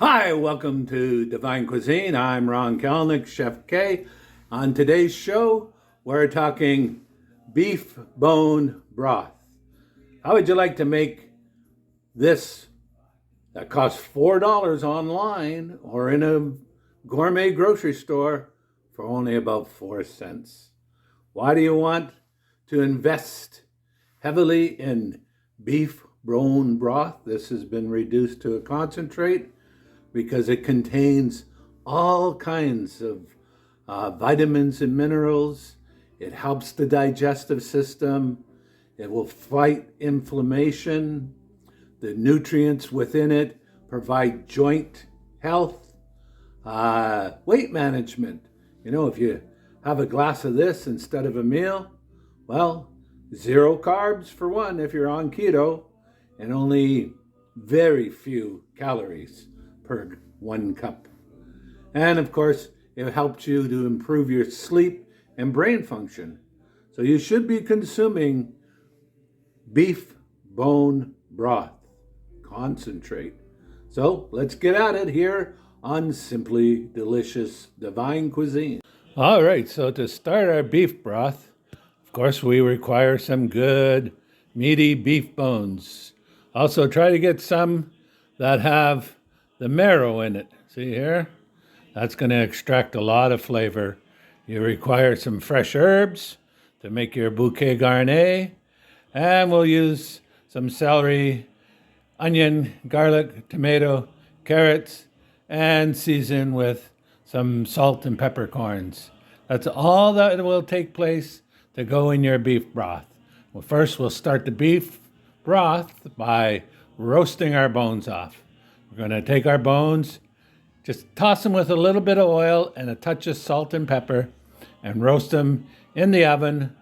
Hi, welcome to Divine Cuisine. I'm Ron Kelnick, Chef K. On today's show, we're talking beef bone broth. How would you like to make this that costs $4 online or in a gourmet grocery store for only about 4 cents? Why do you want to invest heavily in beef bone broth? This has been reduced to a concentrate because it contains all kinds of vitamins and minerals. It helps the digestive system. It will fight inflammation. The nutrients within it provide joint health, weight management. You know, if you have a glass of this instead of a meal, well, 0 carbs for one if you're on keto, and only very few calories per 1 cup. And of course, it helps you to improve your sleep and brain function. So you should be consuming beef bone broth concentrate. So let's get at it here on Simply Delicious Divine Cuisine. All right, so to start our beef broth, of course, we require some good meaty beef bones. Also, try to get some that have the marrow in it. See here? That's going to extract a lot of flavor. You require some fresh herbs to make your bouquet garni, and we'll use some celery, onion, garlic, tomato, carrots, and season with some salt and peppercorns. That's all that will take place to go in your beef broth. Well, first we'll start the beef broth by roasting our bones off. We're going to take our bones, just toss them with a little bit of oil and a touch of salt and pepper, and roast them in the oven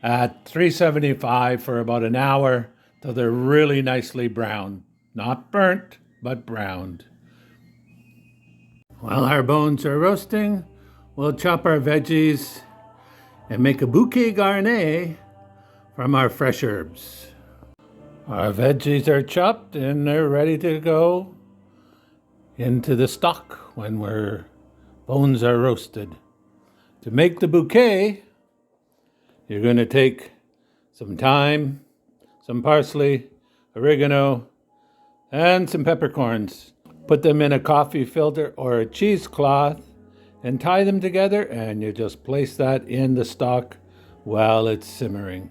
at 375 for about an hour till they're really nicely browned. Not burnt, but browned. While our bones are roasting, we'll chop our veggies and make a bouquet garni from our fresh herbs. Our veggies are chopped and they're ready to go into the stock when our bones are roasted. To make the bouquet, you're going to take some thyme, some parsley, oregano, and some peppercorns. Put them in a coffee filter or a cheesecloth and tie them together, and you just place that in the stock while it's simmering.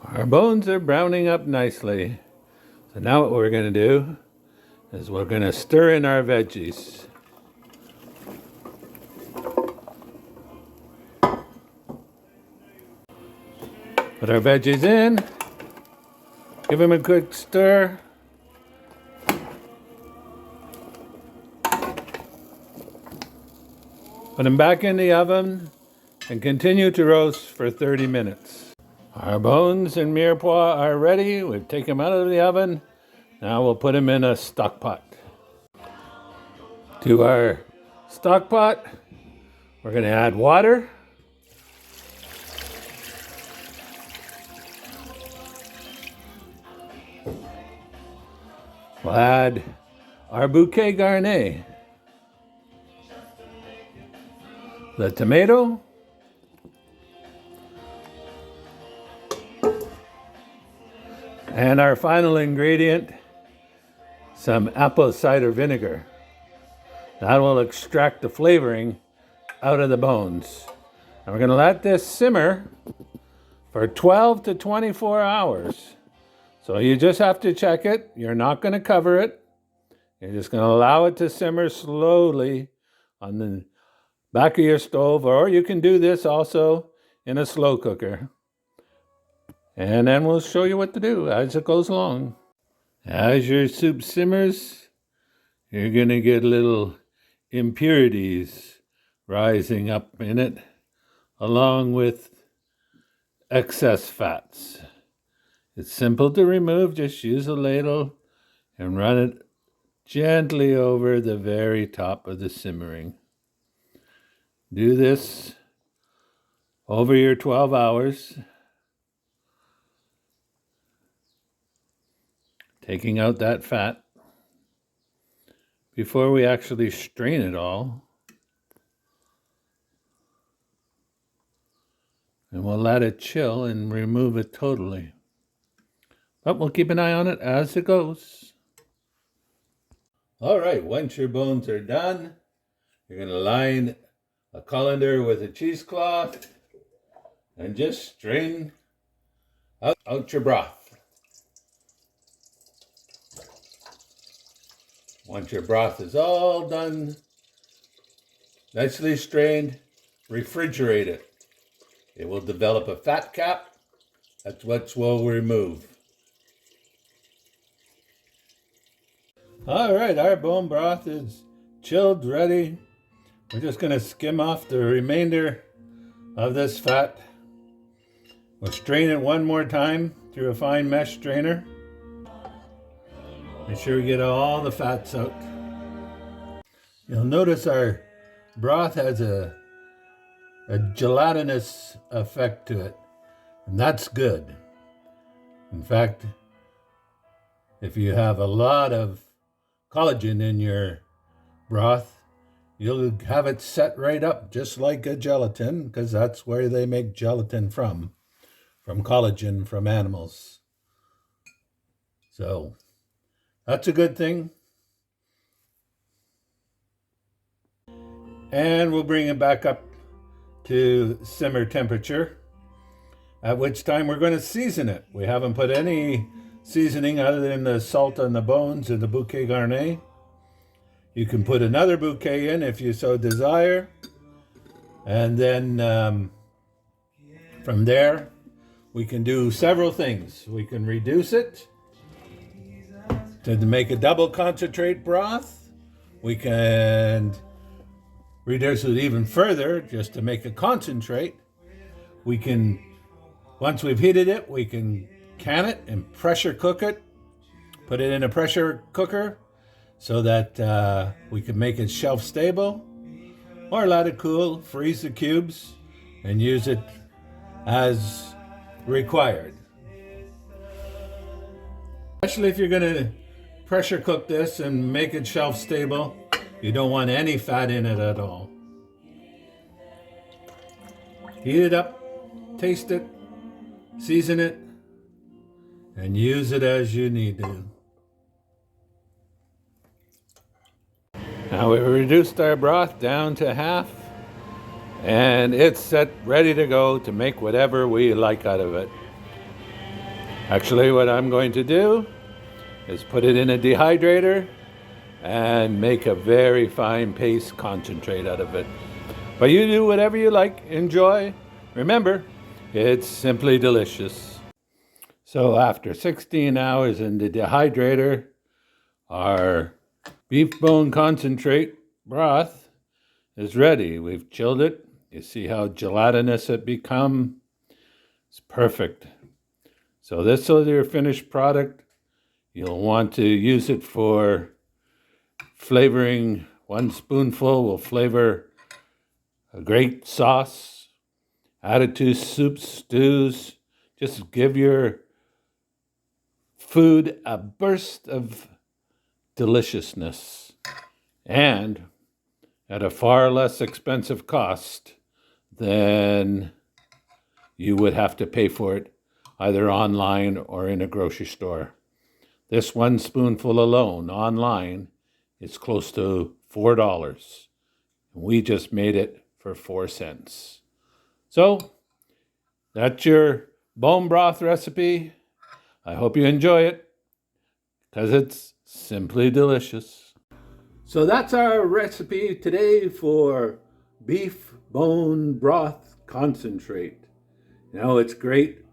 Our bones are browning up nicely. So now what we're going to do is we're going to stir in our veggies. Put our veggies in, give them a quick stir. Put them back in the oven and continue to roast for 30 minutes. Our bones and mirepoix are ready. We've taken them out of the oven. Now we'll put them in a stock pot. To our stock pot, we're going to add water. We'll add our bouquet garni, the tomato, and our final ingredient, some apple cider vinegar. That will extract the flavoring out of the bones. And we're going to let this simmer for 12 to 24 hours. So you just have to check it. You're not going to cover it. You're just going to allow it to simmer slowly on the back of your stove, or you can do this also in a slow cooker. And then we'll show you what to do as it goes along. As your soup simmers, you're going to get little impurities rising up in it, along with excess fats. It's simple to remove. Just use a ladle and run it gently over the very top of the simmering. Do this over your 12 hours, taking out that fat. before we actually strain it all. And we'll let it chill and remove it totally. But we'll keep an eye on it as it goes. All right, once your bones are done, you're going to line a colander with a cheesecloth and just strain out your broth. Once your broth is all done, nicely strained, refrigerate it. It will develop a fat cap. That's what we'll remove. All right, our bone broth is chilled, ready. We're just going to skim off the remainder of this fat. We'll strain it one more time through a fine mesh strainer. Make sure we get all the fats out. You'll notice our broth has a gelatinous effect to it, and that's good. In fact, if you have a lot of collagen in your broth, you'll have it set right up just like a gelatin, because that's where they make gelatin from collagen from animals. So that's a good thing. And we'll bring it back up to simmer temperature, at which time we're going to season it. We haven't put any seasoning other than the salt on the bones and the bouquet garni. You can put another bouquet in if you so desire. And then from there, we can do several things. We can reduce it to make a double concentrate broth. We can reduce it even further just to make a concentrate. We can, once we've heated it, we can can it and pressure cook it. Put it in a pressure cooker so that we can make it shelf stable, or let it cool, freeze the cubes, and use it as required. Especially if you're going to pressure cook this and make it shelf stable, you don't want any fat in it at all. Heat it up, taste it, season it, and use it as you need to. Now we've reduced our broth down to half, and it's set ready to go to make whatever we like out of it. Actually, what I'm going to do is put it in a dehydrator and make a very fine paste concentrate out of it. But you do whatever you like, enjoy. Remember, it's simply delicious. So after 16 hours in the dehydrator, our beef bone concentrate broth is ready. We've chilled it. You see how gelatinous it become? It's perfect. So this is your finished product. You'll want to use it for flavoring. 1 spoonful will flavor a great sauce. Add it to soups, stews. Just give your food a burst of deliciousness, and at a far less expensive cost than you would have to pay for it either online or in a grocery store. This 1 spoonful alone online is close to $4. We just made it for 4 cents. So that's your bone broth recipe. I hope you enjoy it, because it's simply delicious. So that's our recipe today for beef bone broth concentrate. You know, it's great.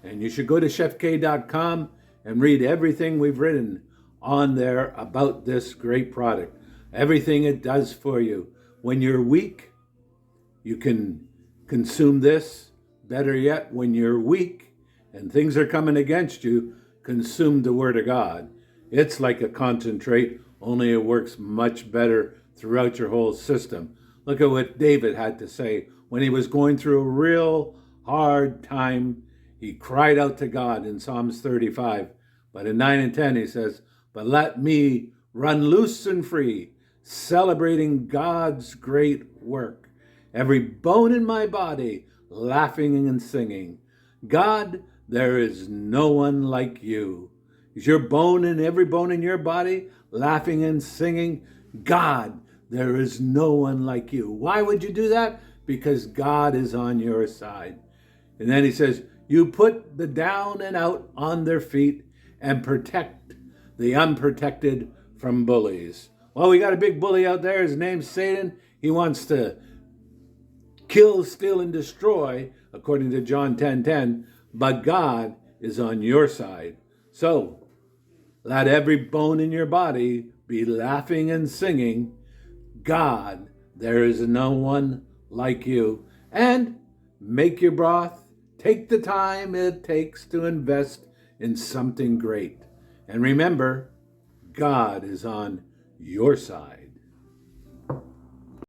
And you should go to chefk.com and read everything we've written on there about this great product. Everything it does for you. When you're weak, you can consume this. Better yet, when you're weak and things are coming against you, consume the Word of God. It's like a concentrate, only it works much better throughout your whole system. Look at what David had to say when he was going through a real hard time. He cried out to God in Psalms 35. But in 9 and 10 he says, "But let me run loose and free, celebrating God's great work. Every bone in my body laughing and singing. God, there is no one like you. Is your bone and every bone in your body laughing and singing? God, there is no one like you. Why would you do that? Because God is on your side. And then he says, you put the down and out on their feet and protect the unprotected from bullies. Well, we got a big bully out there. His name's Satan. He wants to kill, steal, and destroy, according to John 10:10. But God is on your side. So let every bone in your body be laughing and singing, God, there is no one like you. And make your broth. Take the time it takes to invest in something great. And remember, God is on your side.